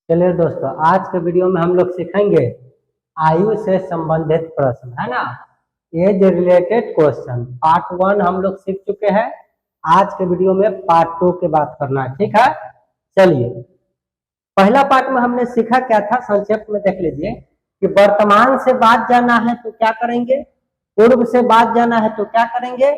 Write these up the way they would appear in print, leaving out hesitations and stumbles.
चलिए दोस्तों, आज के वीडियो में हम लोग सीखेंगे आयु से संबंधित प्रश्न, है ना। एज रिलेटेड क्वेश्चन पार्ट 1 हम लोग सीख चुके हैं। आज के वीडियो में पार्ट 2 की बात करना है, ठीक है। चलिए, पहला पार्ट में हमने सीखा क्या था, संक्षेप में देख लीजिए कि वर्तमान से बाद जाना है तो क्या करेंगे, पूर्व से बाद जाना है तो क्या करेंगे,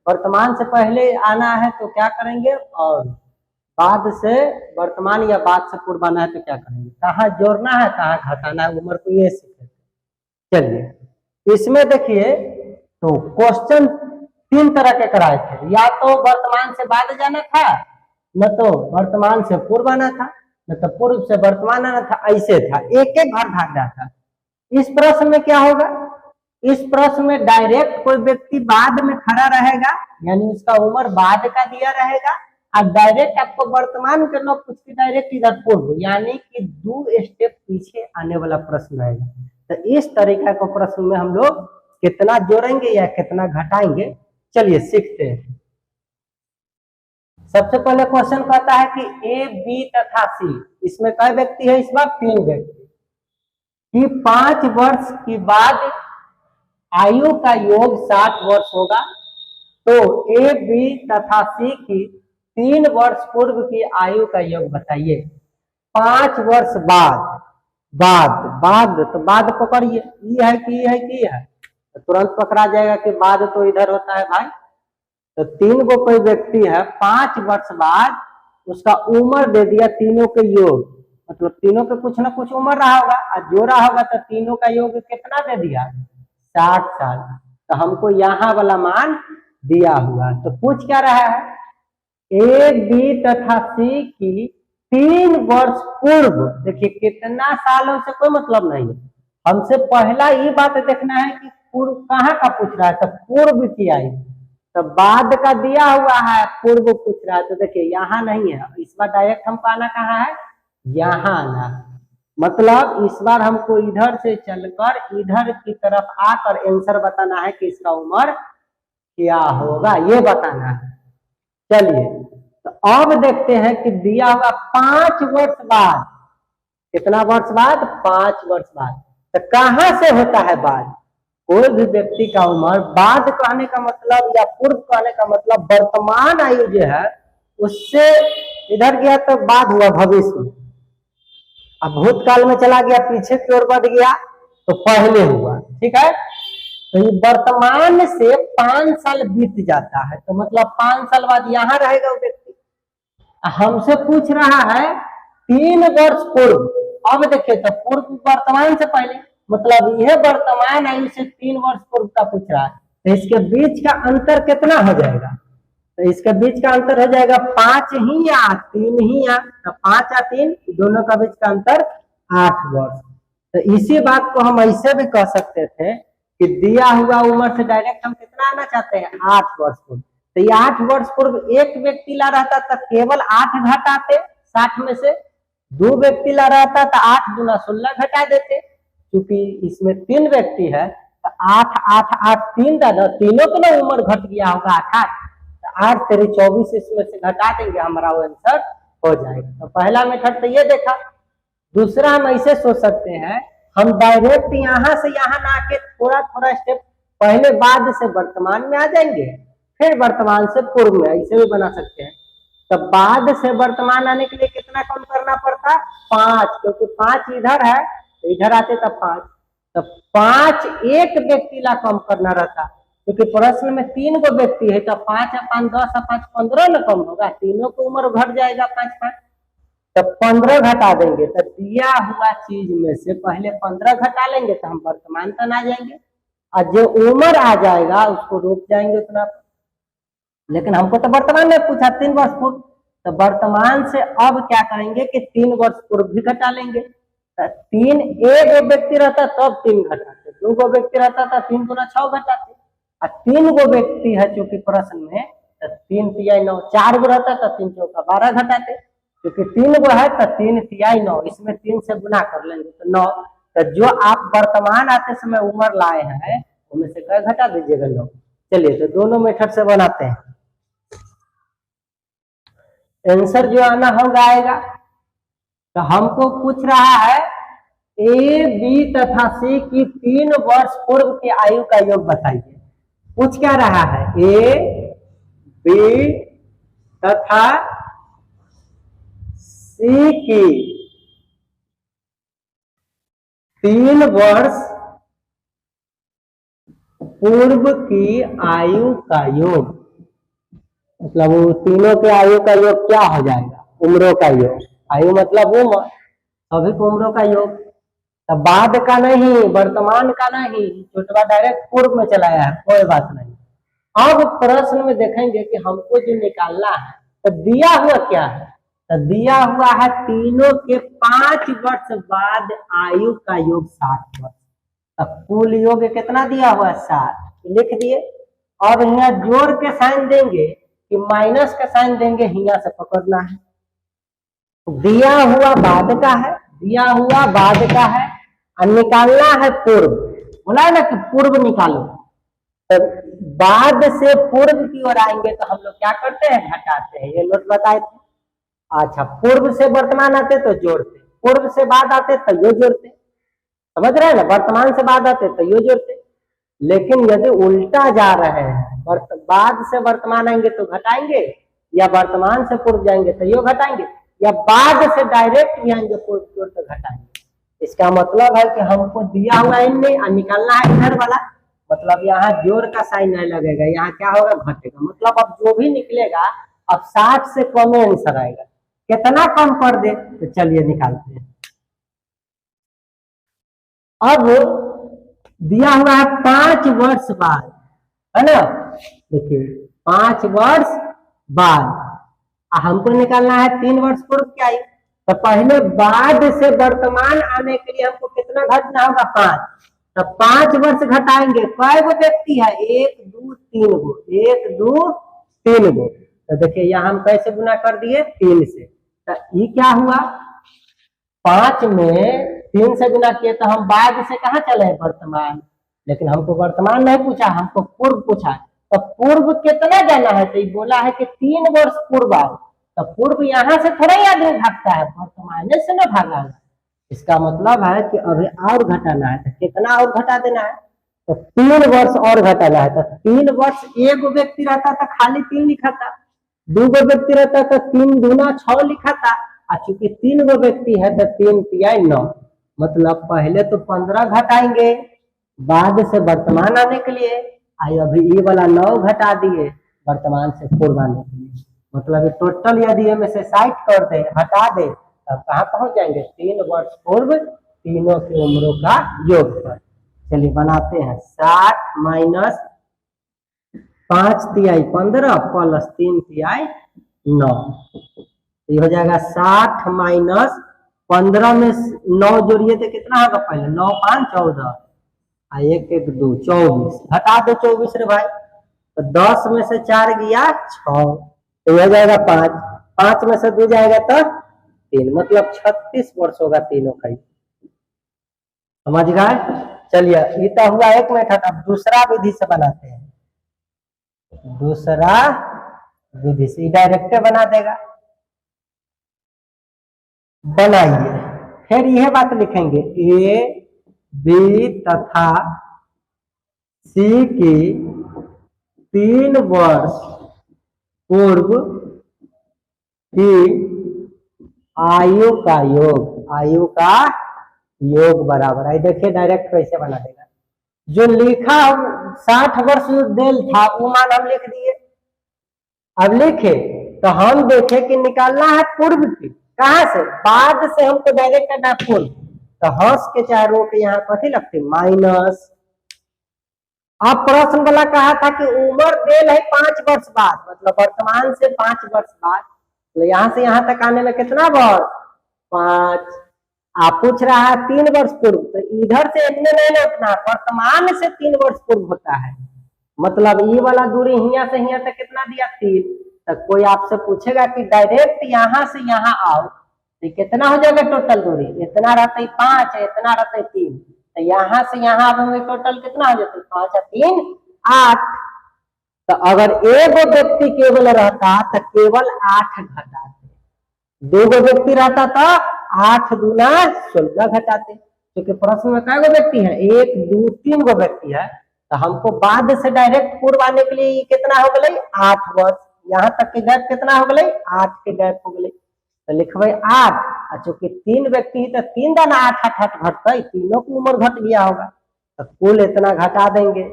वर्तमान से पहले आना है तो क्या करेंगे, और बाद से वर्तमान या बाद से पूर्व आना है तो क्या करेंगे, कहाँ जोड़ना है कहाँ घटाना है, उम्र को ये सीखे। चलिए, इसमें देखिए तो क्वेश्चन 3 तरह के कराए थे। या तो वर्तमान से बाद जाना था, न तो वर्तमान से पूर्व आना था, न तो पूर्व से वर्तमान आना था। ऐसे था, एक एक घर भागना था। इस प्रश्न में क्या होगा, इस प्रश्न में डायरेक्ट कोई व्यक्ति बाद में खड़ा रहेगा, यानी उसका उम्र बाद का दिया रहेगा, और डायरेक्ट आपको वर्तमान करना पूछ के डायरेक्ट इधर पूर्व, यानी कि 2 स्टेप पीछे आने वाला प्रश्न रहेगा। तो इस तरीका का प्रश्न में हम लोग कितना जोड़ेंगे या कितना घटाएंगे, चलिए सीखते हैं। सबसे पहले क्वेश्चन कहता है कि ए, बी तथा सी, इसमें कई व्यक्ति है, इस बार 3 व्यक्ति, कि 5 वर्ष के बाद आयु का योग 60 वर्ष होगा, तो ए, बी तथा सी की 3 वर्ष पूर्व की आयु का योग बताइए। 5 वर्ष बाद, बाद बाद तो बाद पकड़िए, ई है कि ई है कि ई है, तो तुरंत पकड़ा जाएगा कि बाद तो इधर होता है भाई। तो 3 गो कोई व्यक्ति है, 5 वर्ष बाद उसका उम्र दे दिया, तीनों के योग, मतलब तीनों के कुछ ना कुछ उम्र रहा होगा, और जोड़ा होगा तो तीनों का योग कितना दे दिया, 60 साल। तो हमको यहाँ वाला मान दिया हुआ, तो पूछ क्या रहा है, ए, बी तथा सी की 3 वर्ष पूर्व, देखिए कितना सालों से कोई मतलब नहीं है, हमसे पहला ये बात देखना है कि पूर्व कहाँ का पूछ रहा है, तो पूर्व की आयु, तो बाद का दिया हुआ है, पूर्व पूछ रहा है, तो देखिए यहाँ नहीं है, इस बार डायरेक्ट हमको आना कहाँ है, यहाँ आना, मतलब इस बार हमको इधर से चलकर इधर की तरफ आकर आंसर बताना है कि इसका उम्र क्या होगा, ये बताना है। चलिए, तो अब देखते हैं कि दिया होगा 5 वर्ष बाद, कितना वर्ष बाद, 5 वर्ष बाद, तो कहां से होता है बाद, कोई भी व्यक्ति का उम्र बाद कहने का मतलब या पूर्व कहने का मतलब वर्तमान आयु जो है उससे इधर गया तो बाद हुआ भविष्य में, अब भूतकाल में चला गया, पीछे की ओर बढ़ गया तो पहले हुआ, ठीक है। तो ये वर्तमान से 5 साल बीत जाता है, तो मतलब 5 साल बाद यहाँ रहेगा वो व्यक्ति। हमसे पूछ रहा है 3 वर्ष पूर्व, अब देखिए तो पूर्व वर्तमान से पहले, मतलब यह वर्तमान आयु से 3 वर्ष पूर्व का पूछ रहा है, तो इसके बीच का अंतर कितना हो जाएगा, तो इसके बीच का अंतर हो जाएगा 5 ही या 3 ही या, तो 5 या 3 दोनों का बीच का अंतर 8 वर्ष। तो इसी बात को हम ऐसे भी कह सकते थे कि दिया हुआ उम्र से डायरेक्ट हम कितना आना चाहते हैं, 8 वर्ष पूर्व। तो ये 8 वर्ष पूर्व एक व्यक्ति ला रहता तो केवल 8 घटाते 60 में से, 2 व्यक्ति ला रहता तो 8 दूना 16 घटा देते, क्योंकि इसमें 3 व्यक्ति है तो 8 8 8 3 दादा, तीनों की ना उम्र घट गया होगा 8 8 तेरी 24, इसमें से घटा देंगे, हमारा वो आंसर हो जाएगा। तो पहला मेथड तो ये देखा। दूसरा हम ऐसे सोच सकते हैं, हम डायरेक्ट यहाँ से यहाँ ना आके थोड़ा थोड़ा स्टेप पहले बाद से वर्तमान में आ जाएंगे, फिर वर्तमान से पूर्व में, ऐसे भी बना सकते हैं। तो बाद से वर्तमान आने के लिए कितना कम करना पड़ता, 5, क्योंकि 5 इधर है तो इधर आते तब 5, तो 5 एक व्यक्ति ला कम करना रहता, क्योंकि प्रश्न में 3 गो व्यक्ति है, तो 5 या 5 10 या 5 15 न कम होगा, तीनों की उम्र घट जाएगा 5 5, तो 15 घटा देंगे, तो दिया हुआ चीज में से पहले 15 घटा लेंगे तो हम वर्तमान तक आ जाएंगे, और जो उम्र आ जाएगा उसको रोक जाएंगे उतना। लेकिन हमको तो वर्तमान में पूछा 3 वर्ष पूर्व, तो वर्तमान से अब क्या करेंगे कि 3 वर्ष पूर्व भी घटा लेंगे। तो 3 एक व्यक्ति रहता तब 3 घटाते, 2 गो व्यक्ति रहता था 3 गुना 6 घटाते, और 3 गो व्यक्ति है चूंकि प्रश्न में, तो 3 तिहाई 9, 4 गो रहता था 3 चौका 12 घटाते, क्योंकि 3 गो है तो 3 तिहाई 9, इसमें 3 से गुना कर लेंगे तो 9। तो जो आप वर्तमान आते समय उम्र लाए हैं उनमें से क्या घटा दीजिएगा, 9। चलिए, तो दोनों मेथड से बनाते हैं, आंसर जो आना होगा आएगा। तो हमको पूछ रहा है ए बी तथा सी की 3 वर्ष पूर्व की आयु का योग बताइए। पूछ क्या रहा है, ए बी तथा सी की 3 वर्ष पूर्व की आयु का योग, मतलब वो तीनों के आयु का योग क्या हो जाएगा, उम्रों का योग। आयु मतलब उम्र, सभी उम्रों का योग। तब बाद का नहीं, वर्तमान का नहीं, छोटवा डायरेक्ट पूर्व में चलाया है, कोई बात नहीं। अब प्रश्न में देखेंगे कि हमको जो निकालना है, तो दिया हुआ क्या है, तो दिया हुआ है तीनों के 5 वर्ष बाद आयु का योग 60 वर्ष। अब कुल योग कितना दिया हुआ है, 60, लिख दिए। अब यहाँ जोड़ के साइन देंगे कि माइनस का साइन देंगे, यहाँ से पकड़ना है। दिया हुआ बाद का है, दिया हुआ बाद का है, और निकालना है पूर्व। बोला है ना कि पूर्व निकालो, तो बाद से पूर्व की ओर आएंगे तो हम लोग क्या करते हैं, घटाते हैं। ये नोट बताए थे। अच्छा, पूर्व से वर्तमान आते तो जोड़ते, पूर्व से बाद आते तो यो जोड़ते, समझ रहे हैं ना, वर्तमान से बाद आते तो यो जोड़ते। लेकिन यदि उल्टा जा रहे हैं, बाद से वर्तमान आएंगे तो घटाएंगे, या वर्तमान से पूर्व जाएंगे तो यो घटाएंगे, या बाद से डायरेक्ट भी आएंगे पूर्व की ओर तो घटाएंगे। इसका मतलब है कि हमको दिया हुआ इनमें और निकालना है इधर वाला, मतलब यहाँ जोड़ का साइन नहीं लगेगा, यहाँ क्या होगा, घटेगा। मतलब अब जो भी निकलेगा, अब 60 से कम आंसर आएगा। कितना कम कर दे, तो चलिए निकालते हैं। अब दिया हुआ है 5 वर्ष बाद, है ना, देखिए 5 वर्ष बाद, हमको निकालना है 3 वर्ष पूर्व की आयु। तो पहले बाद से वर्तमान आने के लिए हमको कितना घटना होगा, 5। तो 5 वर्ष घटाएंगे, कई गो व्यक्ति है, 1 2 3 गो, 1 2 3 गो। तो देखिए यहाँ हम कैसे गुना कर दिए, 3 से। तो ये क्या हुआ, 5 में 3 से गुना किए, तो हम बाद से कहाँ चले, वर्तमान। लेकिन हमको वर्तमान नहीं पूछा, हमको पूर्व पूछा। तो पूर्व कितना जाना है, तो ये बोला है कि 3 वर्ष पूर्व आओ। तो पूर्व यहाँ से थोड़ा ही आदमी भागता है, वर्तमान से ना भागा। इसका मतलब है कि अभी और घटाना है, तो कितना और घटा देना है, तो 3 वर्ष और घटाना है। तो 3 वर्ष एक व्यक्ति रहता तो खाली 3 लिखा था, 2 व्यक्ति रहता तो 3 दूना 6 लिखा था, और चूंकि 3 व्यक्ति है तो 3 तिहाई 9, मतलब पहले तो 15 घटाएंगे बाद से वर्तमान आने के लिए, आई अभी ये वाला 9 घटा दिए वर्तमान से पूर्व आने के लिए। मतलब टोटल यदि में से 60 कर दे, हटा दे, तब कहाँ पहुंच जाएंगे, 3 वर्ष पूर्व तीनों की उम्रों का योग पर। चलिए बनाते हैं, 60 माइनस 5 तिहाई 15 प्लस 3 तिहाई 9, ये हो जाएगा 60 माइनस 15 में 9 जोड़िए तो कितना होगा, पहले 9 5 14, 1 1 2 24, हटा दो 24 रे भाई। तो 10 में से 4 गया 6, तो हो जाएगा 5, 5 में से 2 जाएगा तो 3, मतलब 36 वर्ष होगा तीनों का। समझ गए। चलिए इतना हुआ 1 मिनट, अब दूसरा विधि से बनाते हैं। दूसरा विधि से डायरेक्ट बना देगा, बनाइए। फिर यह बात लिखेंगे, ए बी तथा सी की 3 वर्ष पूर्व की आयु का योग, आयु का योग बराबर है। देखिए डायरेक्ट कैसे बना देगा, जो लिखा 60 वर्ष देल था वो मान हम लिख दिए। अब लिखे तो हम देखे कि निकालना है पूर्व की, कहां से, बाद से हमको डायरेक्ट करना पूर्व। तो हंस के चाहे रो के यहाँ कथी लगती, माइनस। अब प्रश्न वाला कहा था कि उम्र देल है 5 वर्ष बाद, मतलब वर्तमान से 5 वर्ष बाद, तो यहाँ से यहाँ तक आने में कितना वर्ष, 5। आप पूछ रहा है 3 वर्ष पूर्व, तो इधर से इतने नहीं उतना, वर्तमान से 3 वर्ष पूर्व होता है, मतलब ये वाला दूरी यहाँ से यहाँ तक कितना दिया, 3। तो कोई आपसे पूछेगा कि डायरेक्ट यहाँ से यहाँ आओ तो कितना हो जाएगा टोटल दूरी, इतना रहता है 5, इतना रहता है 3, तो यहाँ से यहाँ टोटल कितना हो जाता है, 5 और 3 8। तो अगर एक व्यक्ति केवल रहता तो केवल 8 घटाते, 2 व्यक्ति रहता तो 8 दूना 16 घटाते, क्योंकि प्रश्न में कै गो व्यक्ति है, 1 2 3 गो व्यक्ति है, तो हमको बाद से डायरेक्ट पूर्व आने के लिए कितना हो गए 8 वर्ष, यहाँ तक के गैप कितना हो गए 8 के गैप हो गए, तो लिखबे 8, चूंकि 3 व्यक्ति है तो 3 दाना 8 8 8 घटते, तीनों की उम्र घट गया होगा, तो कुल इतना घटा देंगे,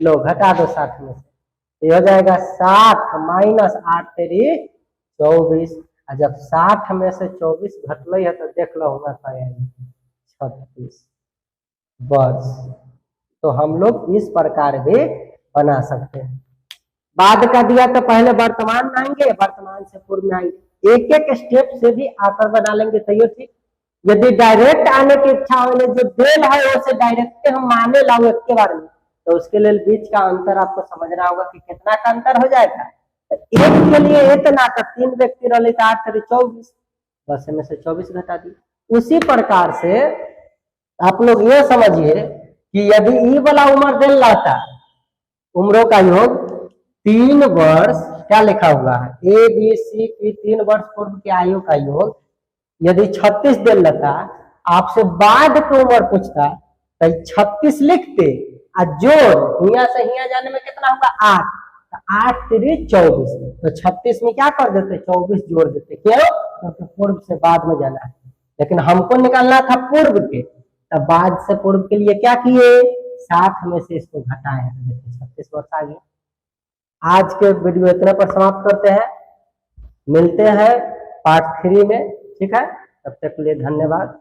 लो घटा दो 60 में से, ये हो जाएगा 60 माइनस 8 तेरी 24, और जब 60 में से 24 घटल है तो देख लो होगा 36 वर्ष। तो हम लोग इस प्रकार भी बना सकते हैं। बाद का दिया तो पहले वर्तमान में आएंगे, वर्तमान से पूर्व में आएंगे, एक एक स्टेप से भी आकर बना लेंगे, तो ये ठीक। यदि डायरेक्ट आने की इच्छा हो, जो देल है उसे डायरेक्ट हम माने लाओ एक के बारे में, तो उसके लिए बीच का अंतर आपको समझना होगा कि कितना का अंतर हो जाएगा। तो एक के लिए इतना, तो 3 व्यक्ति रहे 8 24, बस में से 24 घटा दी। उसी प्रकार से आप लोग ये समझिए कि यदि ई वाला उम्र देल रहता, उम्रों का योग 3 वर्ष, क्या लिखा हुआ है ए बी सी की 3 वर्ष पूर्व की आयु का योग, यदि 36 देल रहता, आपसे बाद की उम्र पूछता तो 36 लिखते, और जोड़ हिया से हिया जाने में कितना होगा 8, तो 8 3 24, तो 36 में क्या कर देते 24 जोड़ देते, क्यों, क्योंकि पूर्व से बाद में जाना है, लेकिन हमको निकालना था पूर्व के, तो बाद से पूर्व के लिए क्या किए 60 में से इसको घटाए हैं, देखिए 36 वर्ष आ गया। आज के वीडियो इतने पर समाप्त करते हैं, मिलते हैं पार्ट 3 में, ठीक है, तब तक के लिए धन्यवाद।